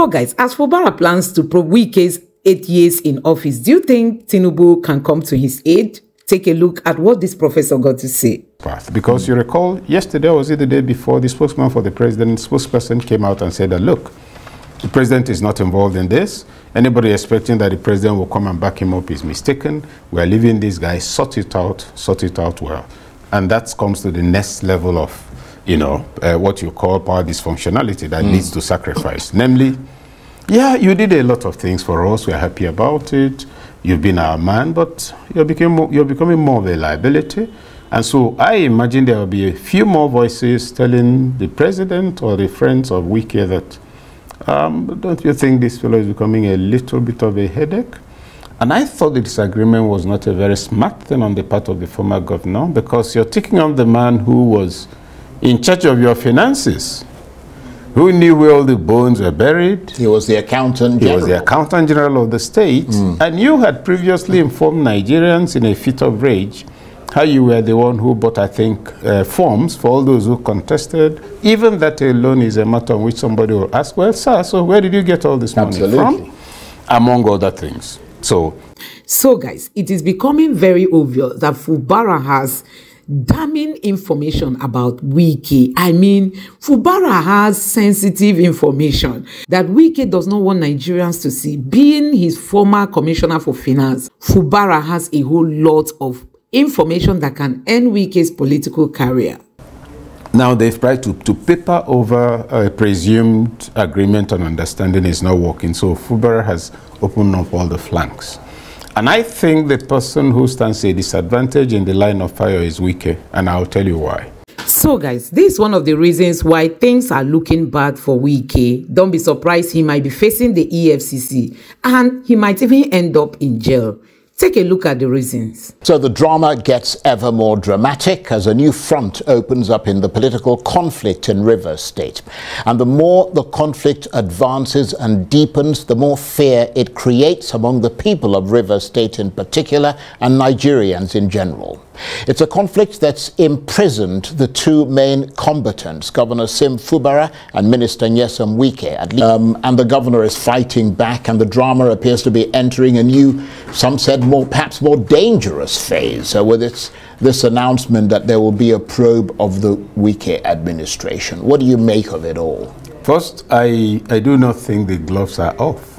So guys, as Fubara plans to probe Wike's 8 years in office, do you think Tinubu can come to his aid? Take a look at what this professor got to say. Because you recall, yesterday, or was it the day before, the spokesman for the president, spokesperson came out and said that, look, the president is not involved in this. Anybody expecting that the president will come and back him up is mistaken. We are leaving this guy, sort it out well. And that comes to the next level of, what you call power dysfunctionality that leads to sacrifice. Namely, yeah, you did a lot of things for us. We're happy about it. You've been our man, but you're becoming more of a liability. And so I imagine there will be a few more voices telling the president or the friends of Wike that, don't you think this fellow is becoming a little bit of a headache? And I thought the disagreement was not a very smart thing on the part of the former governor, because you're taking on the man who was in charge of your finances, who knew where all the bones were buried. He was the accountant general. He was the accountant general of the state. And you had previously informed Nigerians in a fit of rage how you were the one who bought, I think, forms for all those who contested. Even that alone is a matter on which somebody will ask, well, sir, so where did you get all this money from? Among other things. So guys, it is becoming very obvious that Fubara has damning information about Wike. I mean, Fubara has sensitive information that Wike does not want Nigerians to see. Being his former commissioner for finance, Fubara has a whole lot of information that can end Wike's political career. Now they've tried to paper over a presumed agreement and understanding is not working. So Fubara has opened up all the flanks. And I think the person who stands a disadvantage in the line of fire is Wike, and I'll tell you why. So guys, this is one of the reasons why things are looking bad for Wike. Don't be surprised, he might be facing the EFCC and he might even end up in jail. Take a look at the reasons. So the drama gets ever more dramatic as a new front opens up in the political conflict in Rivers State. And the more the conflict advances and deepens, the more fear it creates among the people of Rivers State in particular and Nigerians in general. It's a conflict that's imprisoned the two main combatants, Governor Sim Fubara and Minister Nyesom Wike. And the governor is fighting back, and the drama appears to be entering a new, some said, perhaps more dangerous phase with this announcement that there will be a probe of the Wike administration. What do you make of it all? First, I do not think the gloves are off.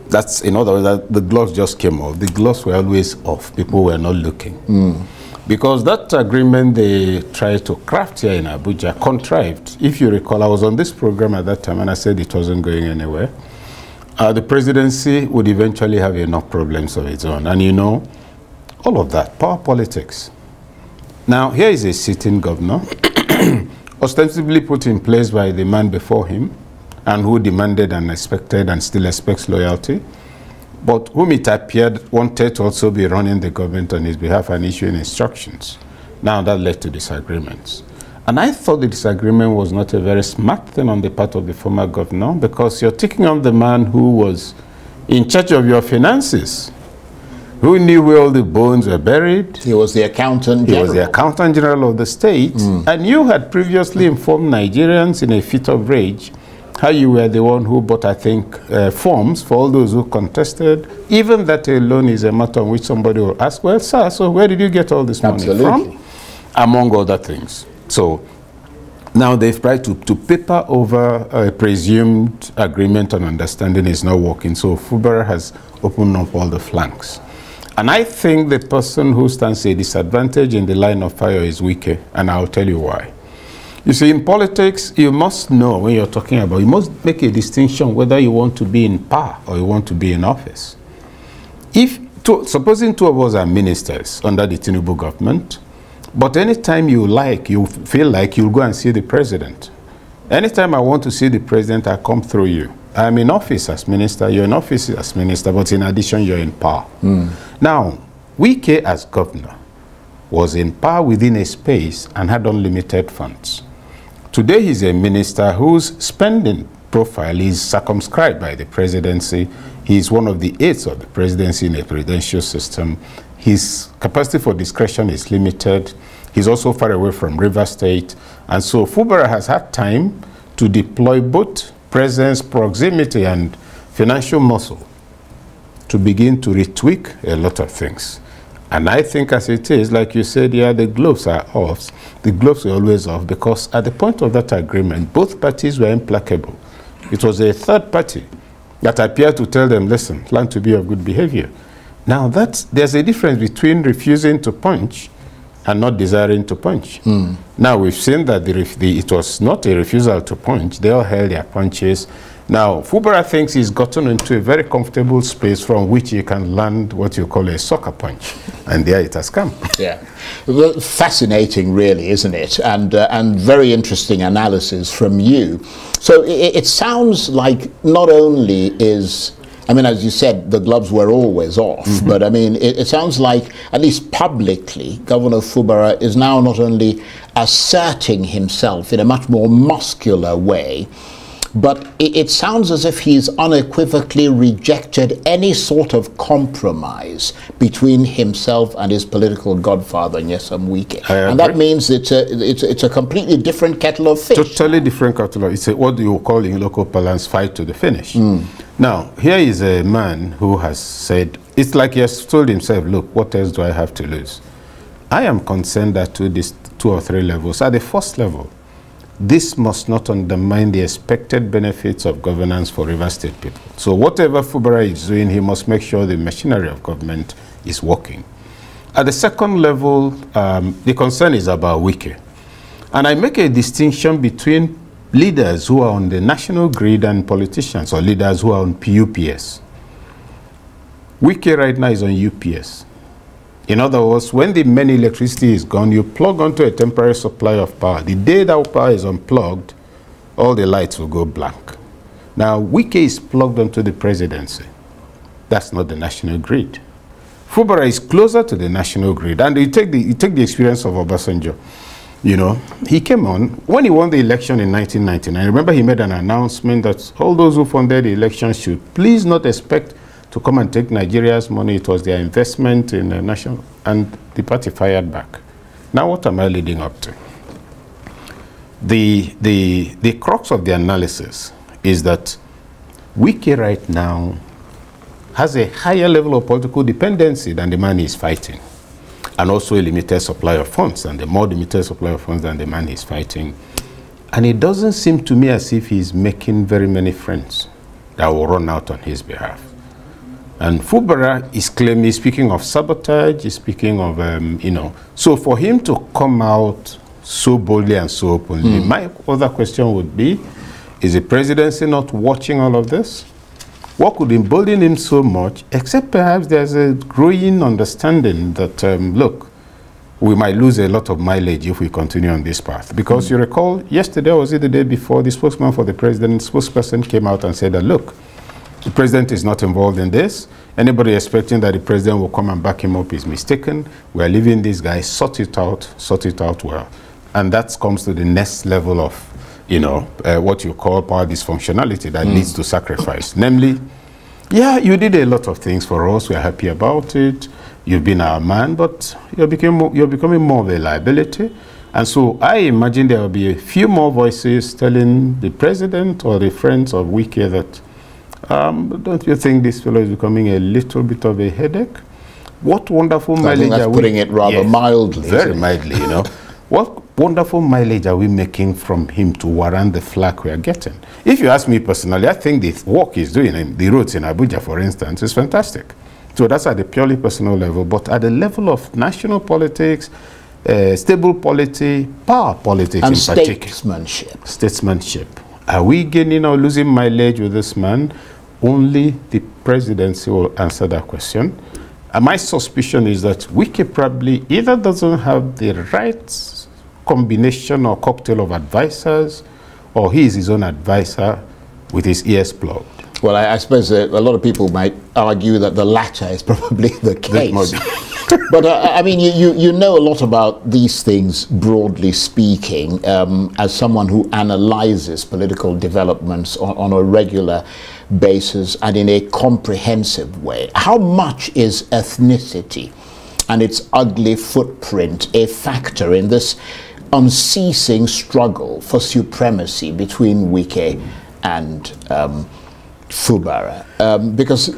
That's, in other words, that the gloves just came off. The gloves were always off. People were not looking. Because that agreement they tried to craft here in Abuja, contrived. If you recall, I was on this program at that time and I said it wasn't going anywhere. The presidency would eventually have enough problems of its own. And all of that, power politics. Now, here is a sitting governor, ostensibly put in place by the man before him, and who demanded and expected and still expects loyalty, but whom it appeared wanted to also be running the government on his behalf and issuing instructions. Now that led to disagreements. And I thought the disagreement was not a very smart thing on the part of the former governor, because you're taking on the man who was in charge of your finances, who knew where all the bones were buried. He was the accountant general. He was the accountant general of the state. And you had previously informed Nigerians in a fit of rage how you were the one who bought, I think, forms for all those who contested. Even that alone is a matter on which somebody will ask, well, sir, so where did you get all this money from? Among other things. So now they've tried to paper over a presumed agreement and understanding is not working. So Fubara has opened up all the flanks. And I think the person who stands a disadvantage in the line of fire is Wike, and I'll tell you why. You see, in politics, you must know when you're talking about, you must make a distinction whether you want to be in power or you want to be in office. Supposing two of us are ministers under the Tinubu government, but anytime you feel like you'll go and see the president. Anytime I want to see the president, I come through you. I'm in office as minister, you're in office as minister, but in addition, you're in power. Now, Wike as governor was in power within a space and had unlimited funds. Today, he's a minister whose spending profile is circumscribed by the presidency. He's one of the aides of the presidency in a presidential system. His capacity for discretion is limited. He's also far away from Rivers State. And so Fubara has had time to deploy both presence, proximity, and financial muscle to begin to retweak a lot of things. And I think as it is, like you said, yeah, the gloves are off. The gloves were always off because at the point of that agreement, both parties were implacable. It was a third party that appeared to tell them, listen, plan to be of good behavior. Now, there's a difference between refusing to punch and not desiring to punch. Now, we've seen that it was not a refusal to punch. They all held their punches. Now, Fubara thinks he's gotten into a very comfortable space from which he can land what you call a soccer punch. And there it has come. Yeah. Well, fascinating, really, isn't it? And very interesting analysis from you. So it sounds like not only is, I mean, as you said, the gloves were always off, but I mean, it sounds like, at least publicly, Governor Fubara is now not only asserting himself in a much more muscular way, but it sounds as if he's unequivocally rejected any sort of compromise between himself and his political godfather, Nyesom Wike. And that means it's a completely different kettle of fish. Totally different kettle of fish. It's what you call in local parlance, fight to the finish. Now, here is a man who has said, it's like he has told himself, look, what else do I have to lose? I am concerned that to these 2 or 3 levels. At the first level, this must not undermine the expected benefits of governance for River State people. So whatever Fubara is doing, he must make sure the machinery of government is working. At the second level, the concern is about Wike. And I make a distinction between leaders who are on the national grid and politicians, or leaders who are on PUPS. Wike right now is on UPS. In other words, when the main electricity is gone, you plug onto a temporary supply of power. The day that power is unplugged, all the lights will go blank. Now, Wike is plugged onto the presidency. That's not the national grid. Fubara is closer to the national grid. And you take the experience of Obasanjo. You know, he came on, when he won the election in 1999, remember he made an announcement that all those who funded the election should please not expect to come and take Nigeria's money. It was their investment in the national, and the party fired back. Now, what am I leading up to? The crux of the analysis is that Wike right now has a higher level of political dependency than the man he's fighting, and also a limited supply of funds, and the more limited supply of funds than the man he's fighting. And it doesn't seem to me as if he's making very many friends that will run out on his behalf. And Fubara is claiming, speaking of sabotage, he's speaking of, you know, so for him to come out so boldly and so openly, my other question would be, is the presidency not watching all of this? What could embolden him so much, except perhaps there's a growing understanding that, look, we might lose a lot of mileage if we continue on this path. Because you recall, yesterday, or was it the day before, the spokesman for the president, spokesperson came out and said that, look, the president is not involved in this. Anybody expecting that the president will come and back him up is mistaken. We are leaving this guy, sort it out well. And that comes to the next level of, you know, what you call power dysfunctionality that leads to sacrifice. Namely, yeah, you did a lot of things for us. We are happy about it. You've been our man, but you're becoming more of a liability. And so I imagine there will be a few more voices telling the president or the friends of Wike that, don't you think this fellow is becoming a little bit of a headache? What wonderful mileage are we... putting it rather mildly. Very mildly, you know. What wonderful mileage are we making from him to warrant the flack we are getting? If you ask me personally, I think the work he's doing in the roads in Abuja, for instance, is fantastic. So that's at the purely personal level. But at the level of national politics, stable polity, power politics and in particular. Statesmanship. Are we gaining or losing mileage with this man? Only the presidency will answer that question. And my suspicion is that Wike probably either doesn't have the right combination or cocktail of advisors, or he is his own advisor with his ears plugged. Well, I suppose a lot of people might argue that the latter is probably the case. But I mean, you know a lot about these things, broadly speaking, as someone who analyzes political developments on a regular basis and in a comprehensive way. How much is ethnicity and its ugly footprint a factor in this unceasing struggle for supremacy between Wike and Fubara? Because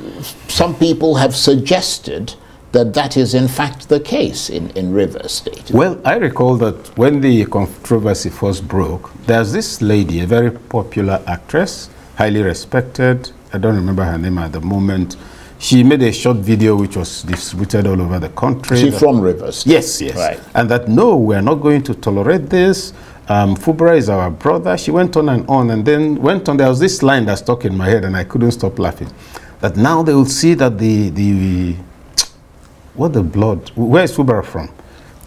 some people have suggested that that is in fact the case in Rivers State. Well, I recall that when the controversy first broke, there's this lady, a very popular actress, highly respected. I don't remember her name at the moment. She made a short video which was distributed all over the country. She's from Rivers State. Yes, yes. Right. And that, no, we're not going to tolerate this. Fubara is our brother. She went on, and then went on. There was this line that stuck in my head, and I couldn't stop laughing. That now they will see that the blood, where is Fubara from?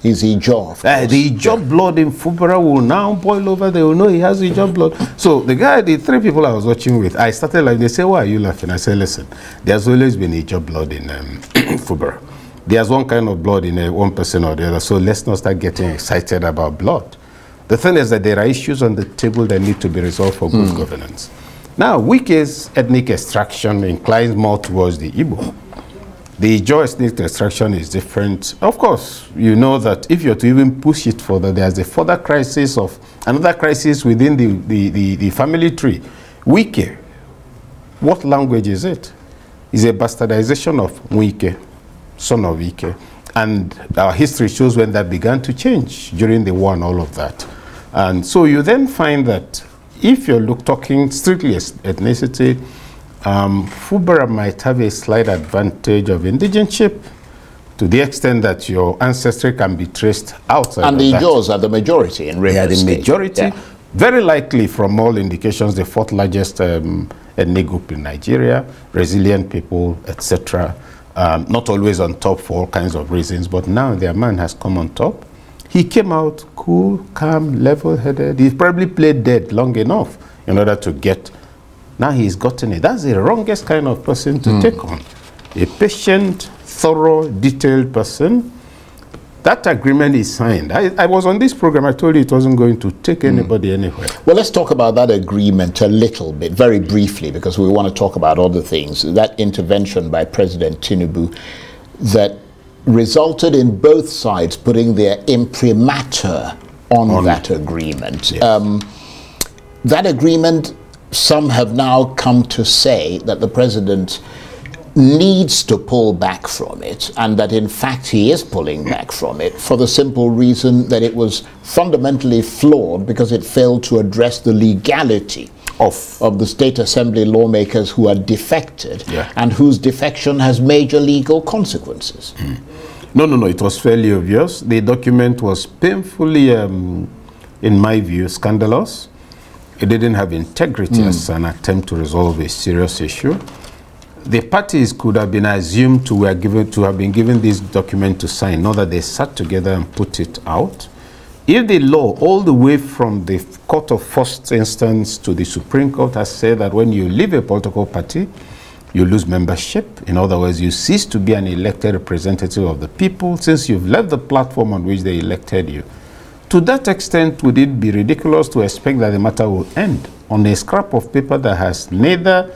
He's Ijaw. The Ijaw blood in Fubara will now boil over. They will know he has Ijaw blood. So the guy, the three people I was watching with, I started like, they say, why are you laughing? I said, listen, there's always been Ijaw blood in Fubara. There's one kind of blood in one person or the other. So let's not start getting excited about blood. The thing is that there are issues on the table that need to be resolved for good governance. Now, Wike's ethnic extraction inclines more towards the Igbo. The Ijaw ethnic extraction is different. Of course, you know that if you're to even push it further, there's a further crisis of another crisis within the family tree. Wike, what language is it? It's a bastardization of Wike, son of Wike. And our history shows when that began to change during the war and all of that. And so you then find that if you're talking strictly ethnicity, Fubara might have a slight advantage of indigenship to the extent that your ancestry can be traced outside. And the Ijaws are the majority in Rivers State. The majority. Yeah. Very likely, from all indications, the fourth largest ethnic group in Nigeria, resilient people, etc. Not always on top for all kinds of reasons, but now their man has come on top. He came out cool, calm, level-headed. He's probably played dead long enough in order to get. Now he's gotten it. That's the wrongest kind of person to take on. A patient, thorough, detailed person. That agreement is signed. I was on this program. I told you it wasn't going to take anybody anywhere. Well, let's talk about that agreement a little bit, very briefly, because we want to talk about other things. That intervention by President Tinubu that resulted in both sides putting their imprimatur on that agreement. Yes. That agreement, some have now come to say that the president needs to pull back from it, and that in fact he is pulling back from it for the simple reason that it was fundamentally flawed because it failed to address the legality of the State Assembly lawmakers who had defected and whose defection has major legal consequences. No, it was fairly obvious. The document was painfully, in my view, scandalous. It didn't have integrity as an attempt to resolve a serious issue. The parties could have been assumed to have been given this document to sign, not that they sat together and put it out. If the law, all the way from the court of first instance to the Supreme Court, has said that when you leave a political party, you lose membership. In other words, you cease to be an elected representative of the people since you've left the platform on which they elected you. To that extent, would it be ridiculous to expect that the matter will end on a scrap of paper that has neither,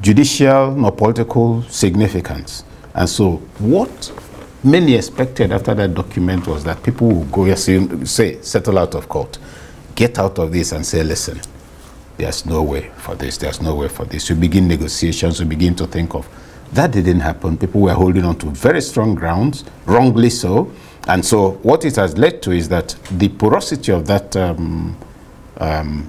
judicial nor political significance? And so what many expected after that document was that people will go, settle out of court, get out of this and say, listen, there's no way for this, there's no way for this. We begin negotiations, we begin to think of. That didn't happen. People were holding on to very strong grounds, wrongly so. And so what it has led to is that the porosity of that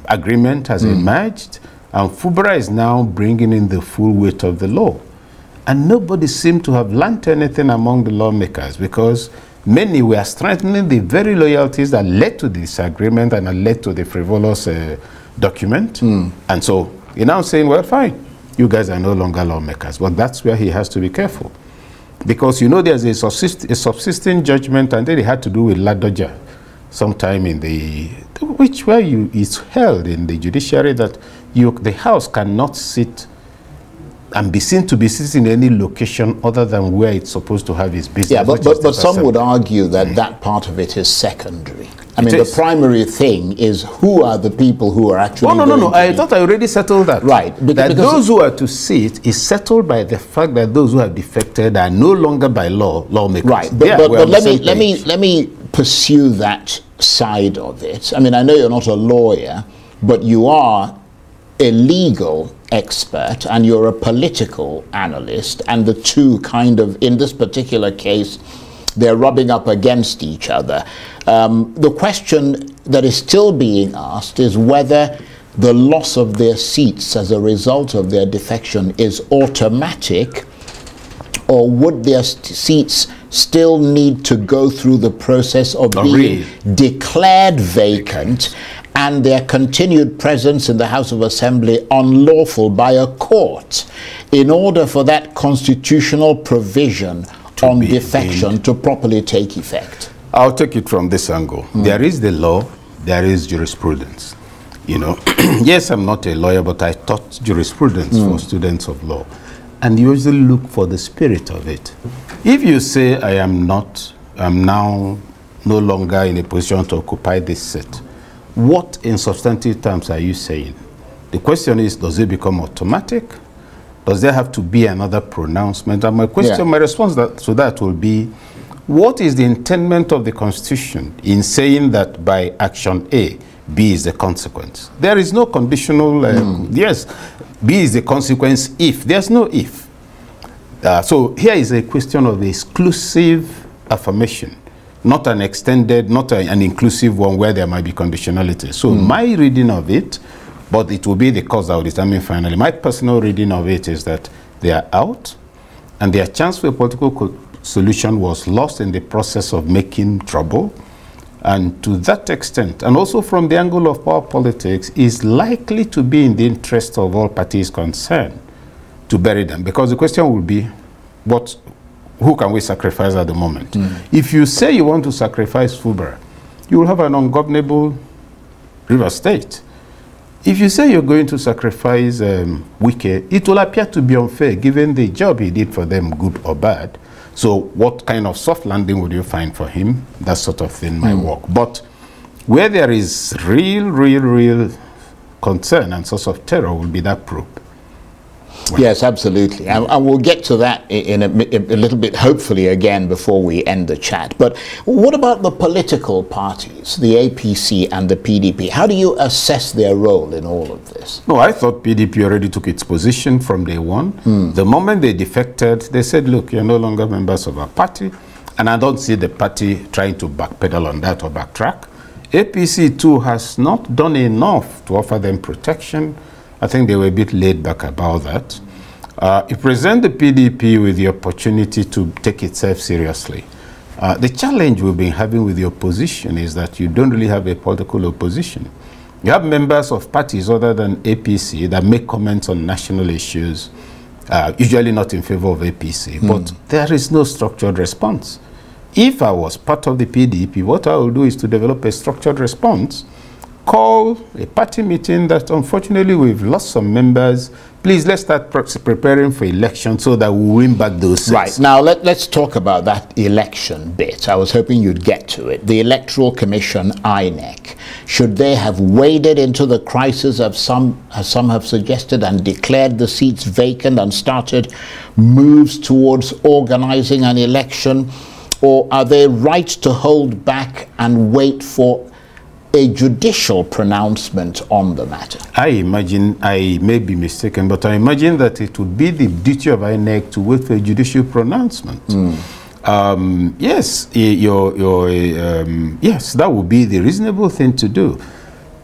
agreement has emerged, and Fubara is now bringing in the full weight of the law. And nobody seemed to have learned anything among the lawmakers because many were strengthening the very loyalties that led to this agreement and that led to the frivolous document. And so you're now saying, well, fine, you guys are no longer lawmakers. But that's where he has to be careful. Because, you know, there's a subsisting judgment, and then it had to do with Ladoja sometime in it's held in the judiciary that the House cannot sit and be seen to be sitting in any location other than where it's supposed to have its business. Yeah, but some would argue that that part of it is secondary. I mean, the primary thing is who are the people who are actually... Oh, no. I thought I already settled that. Right. That those who are to sit is settled by the fact that those who have defected are no longer by lawmakers. Right. But let me pursue that side of it. I mean, I know you're not a lawyer, but you are a legal expert and you're a political analyst, and the two kind of, in this particular case, they're rubbing up against each other. The question that is still being asked is whether the loss of their seats as a result of their defection is automatic, or would their seats still need to go through the process of being declared vacant and their continued presence in the House of Assembly unlawful by a court in order for that constitutional provision on defection to properly take effect? I'll take it from this angle. There is the law, there is jurisprudence. You know, yes, I'm not a lawyer, but I taught jurisprudence for students of law. And you usually look for the spirit of it. If you say, I'm now no longer in a position to occupy this seat, what in substantive terms are you saying? The question is, does it become automatic? Does there have to be another pronouncement? And my question, my response to that will be, what is the intendment of the Constitution in saying that by action A, B is the consequence? There is no conditional, yes, B is the consequence if. There's no if. So here is a question of the exclusive affirmation, not an extended, not an inclusive one where there might be conditionality. So my reading of it, but it will be the cause that will determine finally. My personal reading of it is that they are out, and their chance for a political solution was lost in the process of making trouble. And to that extent, and also from the angle of power politics, is likely to be in the interest of all parties concerned to bury them. Because the question will be, who can we sacrifice at the moment? If you say you want to sacrifice Fubara, you will have an ungovernable River State. If you say you're going to sacrifice Wike, it will appear to be unfair given the job he did for them, good or bad. So what kind of soft landing would you find for him? That sort of thing might work. But where there is real concern and source of terror will be that probe. Well, yes, absolutely. And we'll get to that in a little bit, hopefully, again, before we end the chat. But what about the political parties, the APC and the PDP? How do you assess their role in all of this? No, I thought PDP already took its position from day one. The moment they defected, they said, look, you're no longer members of our party. And I don't see the party trying to backpedal on that or backtrack. APC, too, has not done enough to offer them protection. I think they were a bit laid back about that. It presents the PDP with the opportunity to take itself seriously. The challenge we've been having with the opposition is that you don't really have a political opposition. You have members of parties other than APC that make comments on national issues, usually not in favor of APC, but there is no structured response. If I was part of the PDP, what I will do is to develop a structured response, call a party meeting that unfortunately we've lost some members. Please, let's start preparing for election so that we win back those seats. Right. Now, let's talk about that election bit. I was hoping you'd get to it. The Electoral Commission, INEC, should they have waded into the crisis, as some have suggested, and declared the seats vacant and started moves towards organizing an election? Or are they right to hold back and wait for a judicial pronouncement on the matter? I imagine, I may be mistaken, but I imagine that it would be the duty of INEC to wait for a judicial pronouncement. Yes, yes, that would be the reasonable thing to do.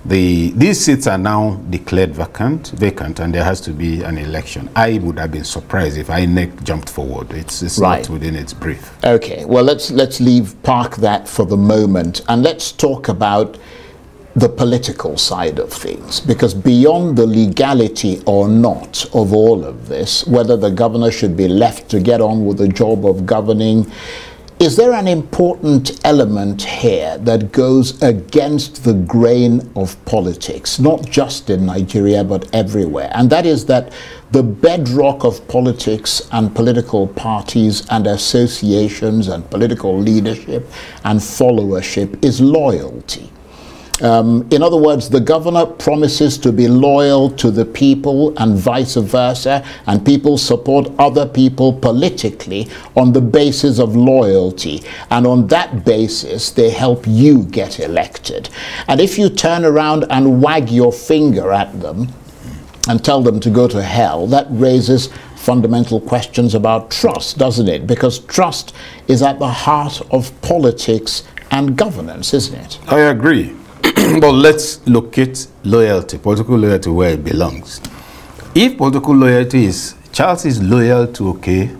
These seats are now declared vacant, and there has to be an election. I would have been surprised if INEC jumped forward. It's right. Not within its brief. Okay, well, let's park that for the moment, and let's talk about the political side of things, because beyond the legality or not of all of this, whether the governor should be left to get on with the job of governing, is there an important element here that goes against the grain of politics, not just in Nigeria, but everywhere? And that is that the bedrock of politics and political parties and associations and political leadership and followership is loyalty. In other words, the governor promises to be loyal to the people and vice versa, and people support other people politically on the basis of loyalty. And on that basis, they help you get elected. And if you turn around and wag your finger at them and tell them to go to hell, that raises fundamental questions about trust, doesn't it? Because trust is at the heart of politics and governance, isn't it? I agree. But let's locate loyalty, political loyalty, where it belongs. If political loyalty is, Charles is loyal to OK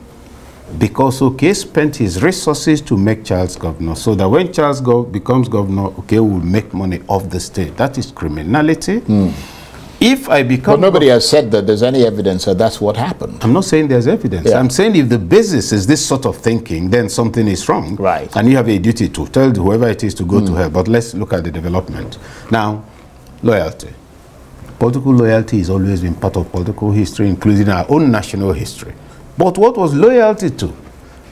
because OK spent his resources to make Charles governor, so that when Charles becomes governor, OK will make money off the state. That is criminality. If I become... But nobody has said that there's any evidence that that's what happened. I'm not saying there's evidence. Yeah. I'm saying if the basis is this sort of thinking, then something is wrong. Right. And you have a duty to tell whoever it is to go to hell. But let's look at the development. Now, loyalty. Political loyalty has always been part of political history, including our own national history. But what was loyalty to?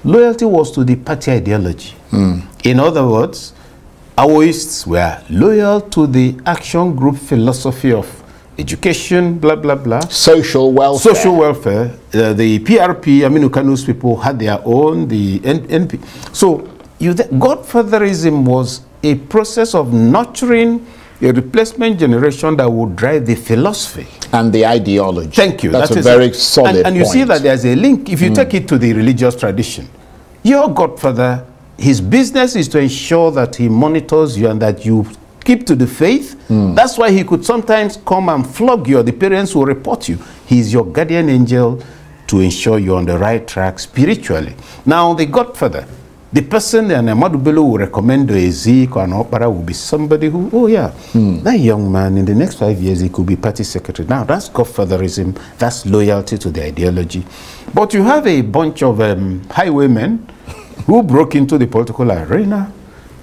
Loyalty was to the party ideology. In other words, Aoists were loyal to the action group philosophy of education, blah, blah, blah. Social welfare. Social welfare. The PRP, Aminu Kanu's people had their own, the NP. So, Godfatherism was a process of nurturing a replacement generation that would drive the philosophy. And the ideology. Thank you. That's a very solid and you point. see that there's a link. If you take it to the religious tradition, your godfather, his business is to ensure that he monitors you and that you keep to the faith. That's why he could sometimes come and flog you, or the parents will report you. He's your guardian angel to ensure you're on the right track spiritually. Now, the godfather, the person and Ahmadu Bello will recommend to Ezek or an opera will be somebody who, oh yeah, that young man, in the next 5 years, he could be party secretary. Now, that's godfatherism. That's loyalty to the ideology. But you have a bunch of highwaymen who broke into the political arena,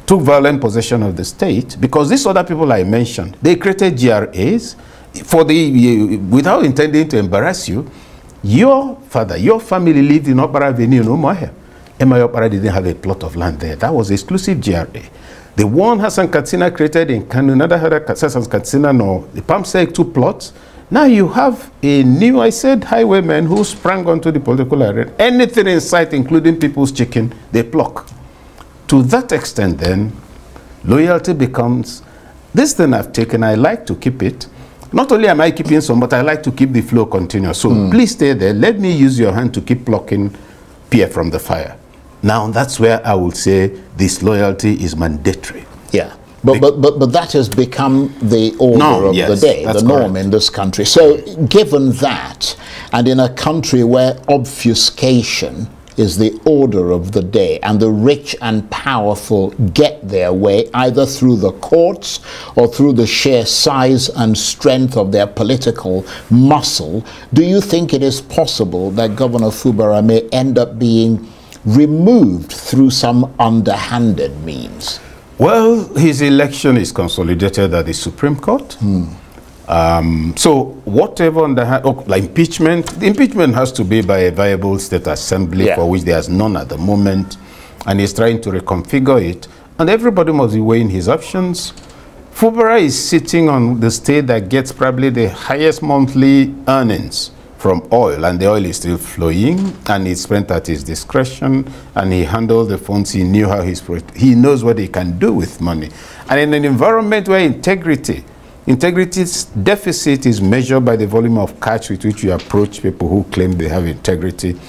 took violent possession of the state, because these other people I mentioned, they created GRAs for the, without intending to embarrass you. Your father, your family lived in Opera Avenue in Umuahia. Emma Opera didn't have a plot of land there. That was exclusive GRA. The one Hassan Katsina created in Kanu, another had Hassan Katsina, no, the Pamsek 2 plots. Now you have a new, I said, highwaymen who sprang onto the political arena. Anything in sight, including people's chicken, they pluck. To that extent, then, loyalty becomes, this thing I've taken, I like to keep it. Not only am I keeping some, but I like to keep the flow continuous. So please stay there. Let me use your hand to keep plucking pear from the fire. Now, that's where I would say this loyalty is mandatory. Yeah. But that has become the order of the day, the norm in this country. So given that, and in a country where obfuscation is the order of the day, and the rich and powerful get their way either through the courts or through the sheer size and strength of their political muscle, do you think it is possible that Governor Fubara may end up being removed through some underhanded means? Well, his election is consolidated at the Supreme Court. So whatever like impeachment, the impeachment has to be by a viable state assembly, for which there's none at the moment, and he's trying to reconfigure it, and everybody must be weighing his options. Fubara is sitting on the state that gets probably the highest monthly earnings from oil, and the oil is still flowing, and it's spent at his discretion, and he handled the funds. He knew how he knows what he can do with money. And in an environment where integrity's deficit is measured by the volume of cash with which you approach people who claim they have integrity,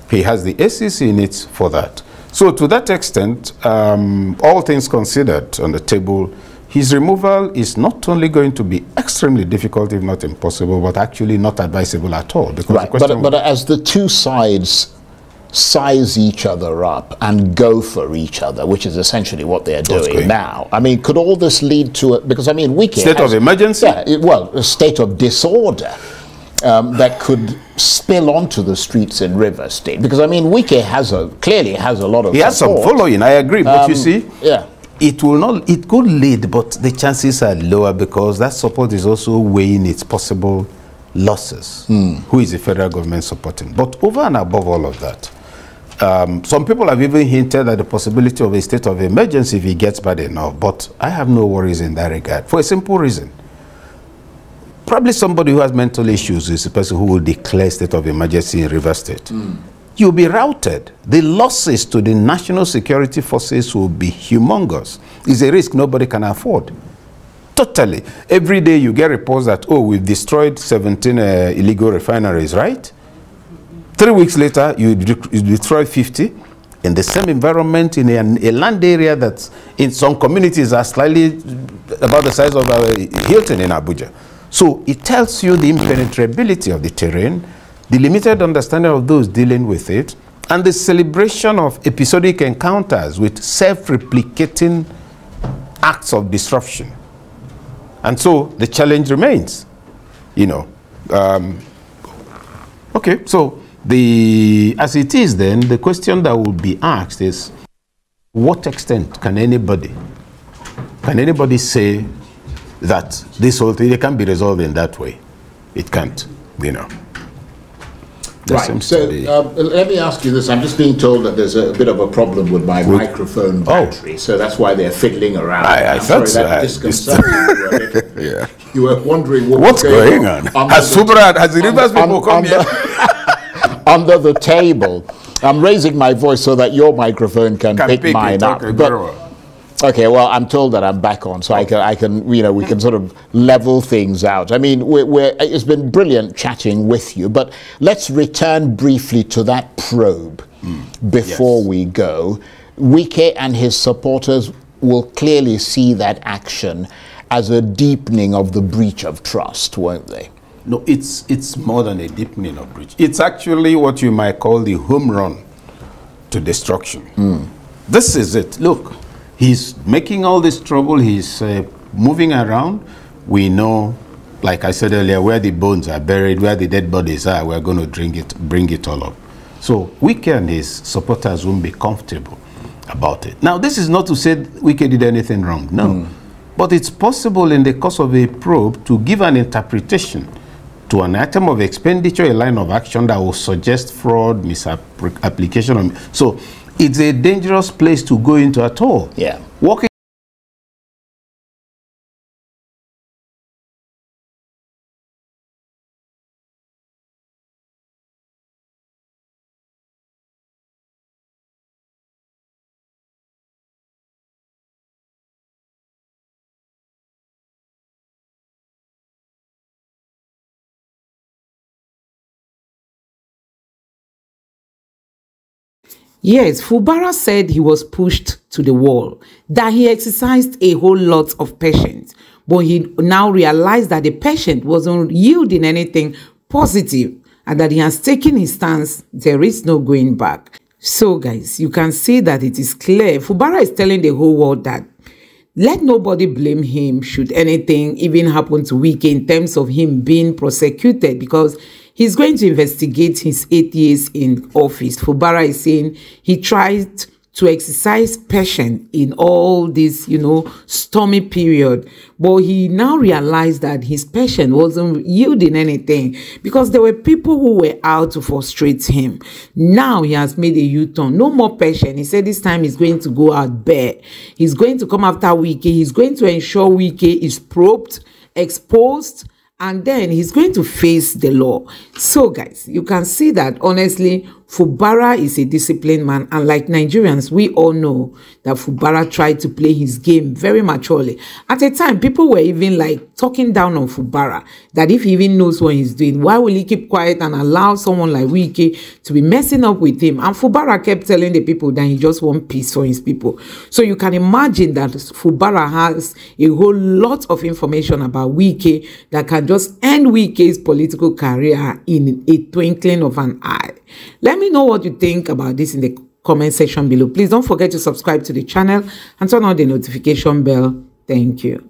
he has the ACC in it for that. So to that extent, all things considered on the table, his removal is not only going to be extremely difficult, if not impossible, but actually not advisable at all. Because but as the two sides size each other up and go for each other, which is essentially what they're doing now. I mean, could all this lead to it? Because I mean, Wike state of emergency? Yeah, well, a state of disorder that could spill onto the streets in River State. Because I mean, Wike clearly has a lot of support. He has some following, I agree, but you see, yeah, it could lead, but the chances are lower because that support is also weighing its possible losses. Who is the federal government supporting? But over and above all of that, Some people have even hinted at the possibility of a state of emergency if it gets bad enough, but I have no worries in that regard for a simple reason. Probably somebody who has mental issues is the person who will declare state of emergency in Rivers State. You'll be routed. The losses to the national security forces will be humongous. It's a risk nobody can afford. Totally. Every day you get reports that, oh, we've destroyed 17 illegal refineries, right? 3 weeks later, you destroy 50 in the same environment in a land area that in some communities are slightly about the size of Hilton in Abuja. So it tells you the impenetrability of the terrain, the limited understanding of those dealing with it, and the celebration of episodic encounters with self-replicating acts of disruption. And so the challenge remains, you know. Okay, so as it is then, the question that will be asked is, what extent can anybody say that this whole thing can be resolved in that way? It can't, you know. Right, so let me ask you this. I'm just being told that there's a bit of a problem with my microphone battery, so that's why they're fiddling around. I thought so. That disconcerted you a little. Yeah. You were wondering what's going on. Has the Rivers people come here? Under the table. I'm raising my voice so that your microphone can pick mine up. Okay, well, I'm told that I'm back on, so I can, you know, we can sort of level things out. I mean, it's been brilliant chatting with you, but let's return briefly to that probe before we go. Wike and his supporters will clearly see that action as a deepening of the breach of trust, won't they? No, it's more than a deepening of breach. It's actually what you might call the home run to destruction. This is it. Look. He's making all this trouble. He's moving around. We know, like I said earlier, where the bones are buried, where the dead bodies are, we're going to bring it all up. So Wike and his supporters won't be comfortable about it. Now, this is not to say Wike did anything wrong. No. But it's possible in the course of a probe to give an interpretation to an item of expenditure, a line of action that will suggest fraud, misapplication. So it's a dangerous place to go into at all. Yeah. Walking Yes, Fubara said he was pushed to the wall, that he exercised a whole lot of patience, but he now realized that the patient wasn't yielding anything positive and that he has taken his stance. There is no going back. So guys, you can see that it is clear. Fubara is telling the whole world that let nobody blame him should anything even happen to Wike in terms of him being prosecuted, because he's going to investigate his 8 years in office. Fubara is saying he tried to exercise patience in all this, you know, stormy period. But he now realized that his patience wasn't yielding anything because there were people who were out to frustrate him. Now he has made a U-turn. No more patience. He said this time he's going to go out bare. He's going to come after Wike. He's going to ensure Wike is probed, exposed, and then he's going to face the law. So guys, you can see that honestly, Fubara is a disciplined man, and like Nigerians, we all know that Fubara tried to play his game very maturely. At a time, people were even like talking down on Fubara, that if he even knows what he's doing, why will he keep quiet and allow someone like Wike to be messing up with him? And Fubara kept telling the people that he just wants peace for his people. So you can imagine that Fubara has a whole lot of information about Wike that can just end Wike's political career in a twinkling of an eye. Let me know what you think about this in the comment section below. Please don't forget to subscribe to the channel and turn on the notification bell. Thank you.